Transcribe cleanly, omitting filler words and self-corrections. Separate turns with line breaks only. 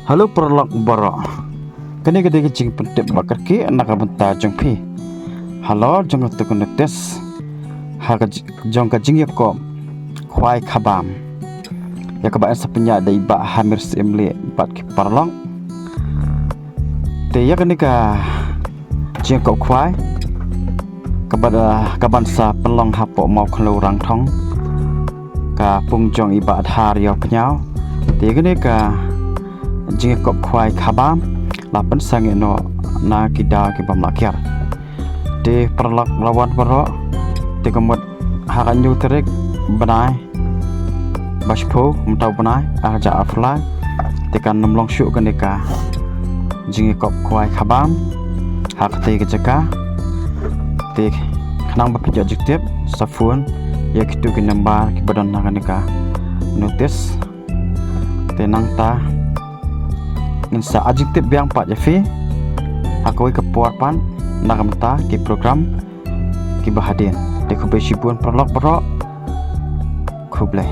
Halo perlok boro. Kini gede jing pentip bakar ki anak abenta jong pi. Halo jong tu konetes. Haga jong ka jing yako. Khwai khabam. Ya ka ba sapnya dai ba hamir simli bat ki perlok. Te ya kini ka jing ko khwai. Kabada kaban sa pelong hapo mau khlo rang thong. Ka pung jong iba thar yo pnyao. Te kini ka jing kop khwai khabam lapan sang eno na kida ki bam lakyar de perlak lawan baro de kemut hakan yu terik benai baspo mtau benai aja afla de kan nomlong syu kanika jing kop khwai khabam hak te ke jaka de khnang ba pija jiktep safun ya kitu ki nambar ki badan na kanika notice te nang ta insa adjektif biang pak jafi akoi kepuarpan nagamta ki program ki bahadin de kubesibun perlok bro kublai